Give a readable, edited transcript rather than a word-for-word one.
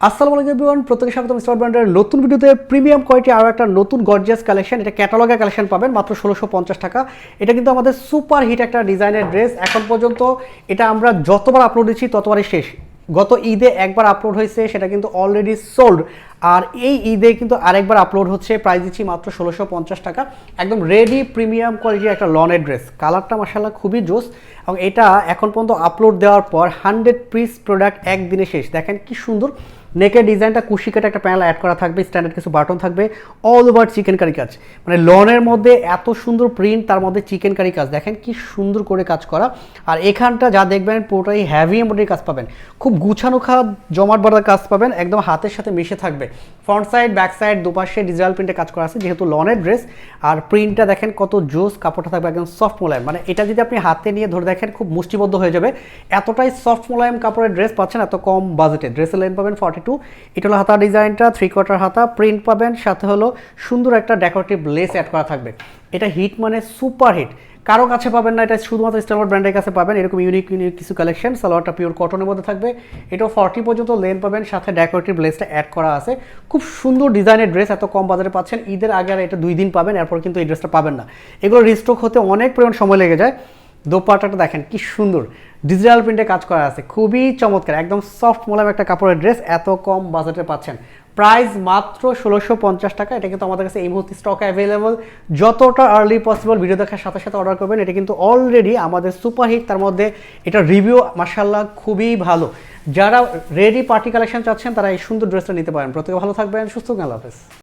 আসসালামু আলাইকুম এভরিওয়ান, প্রত্যেককে স্বাগতম স্টার ব্র্যান্ডের নতুন ভিডিওতে। প্রিমিয়াম কোয়ালিটি আরও একটা নতুন গর্জিয়াস কালেকশন, এটা ক্যাটালগের কালেকশন পাবেন মাত্র 1650 টাকা। এটা কিন্তু আমাদের সুপার হিট একটা ডিজাইনের ড্রেস। এখন পর্যন্ত এটা আমরা যতবার আপলোড দিচ্ছি ততবারই শেষ। গত ঈদে একবার আপলোড হয়েছে, সেটা কিন্তু অলরেডি সোল্ড। আর এই ঈদে কিন্তু আরেকবার আপলোড হচ্ছে, প্রাইস দিচ্ছি মাত্র 1650 টাকা। একদম রেডি প্রিমিয়াম কোয়ালিটির একটা লনের ড্রেস। কালারটা মাশাআল্লাহ খুবই জোস, এবং এটা এখন পর্যন্ত আপলোড দেওয়ার পর 100 পিস প্রোডাক্ট একদিনে শেষ। দেখেন কি সুন্দর নেকের ডিজাইনটা, কুশি কাটা একটা প্যানেল অ্যাড করা থাকবে, স্ট্যান্ডার্ড কিছু বাটন থাকবে, অল ওভার চিকেন কারি কাজ। মানে লনের মধ্যে এত সুন্দর প্রিন্ট, তার মধ্যে চিকেন কারি কাজ, দেখেন কি সুন্দর করে কাজ করা। আর এখানটা যা দেখবেন পুরোটাই হ্যাভি এমব্রয়ডারি কাজ পাবেন, খুব গুছানো জমাট বাঁধার কাজ পাবেন, একদম হাতের সাথে মিশে থাকবে। ফ্রন্ট সাইড ব্যাক সাইড দুপাশে ডিজিটাল প্রিন্টে কাজ করা আছে, যেহেতু লনের ড্রেস। আর প্রিন্টটা দেখেন কত জোস, কাপড়টা থাকবে একদম সফট মোলায়েম। মানে এটা যদি আপনি হাতে নিয়ে ধরে দেখেন খুব মুষ্টিবদ্ধ হয়ে যাবে, এতটাই সফট মোলায়েম কাপড়ের ড্রেস পাচ্ছেন এত কম বাজেটে। ড্রেসের লেন্থ পাবেন 42। এটা হলো হাতা ডিজাইনটা, 3/4 হাতা, প্রিন্ট পাবেন, সাথে হলো সুন্দর একটা ডেকোরেটিভ লেস অ্যাড করা থাকবে। এটা হিট মানে সুপার হিট, কারো কাছে পাবেন না, এটা শুধুমাত্র স্টারমার্ট ব্র্যান্ডের কাছে পাবেন। এরকম ইউনিক ইউনিক কিছু কালেকশন। সালোয়ারটা পিওর কটনের মধ্যে থাকবে, এটাও 40 পর্যন্ত লেন্থ পাবেন, সাথে ডেকোরেটিভ লেসটা অ্যাড করা আছে। খুব সুন্দর ডিজাইনের ড্রেস, এত কম বাজারে পাচ্ছেন। ঈদের আগে আর এটা 2 দিন পাবেন, এরপর কিন্তু এই ড্রেসটা পাবেন না। এগুলো রিস্টক হতে অনেক পরিমাণ সময় লেগে যায়। দোপাট্টাটা দেখেন কি সুন্দর ডিজিটাল প্রিন্টে কাজ করা আছে, খুবই চমৎকার, একদম সফট মোলায়েম একটা কাপড়ের ড্রেস, এত কম বাজেটে পাচ্ছেন। প্রাইস মাত্র 1650 টাকা। এটা কিন্তু আমাদের কাছে এই মুহূর্তে স্টক অ্যাভেলেবল। যতটা আর্লি পসিবল ভিডিও দেখার সাথে সাথে অর্ডার করবেন। এটা কিন্তু অলরেডি আমাদের সুপারহিট, তার মধ্যে এটা রিভিউ মাশাআল্লাহ খুবই ভালো। যারা রেডি পার্টি কালেকশন চাচ্ছেন তারা এই সুন্দর ড্রেসটা নিতে পারেন। প্রত্যেকে ভালো থাকবেন, সুস্থ থাকবেন, আল্লাহ হাফেজ।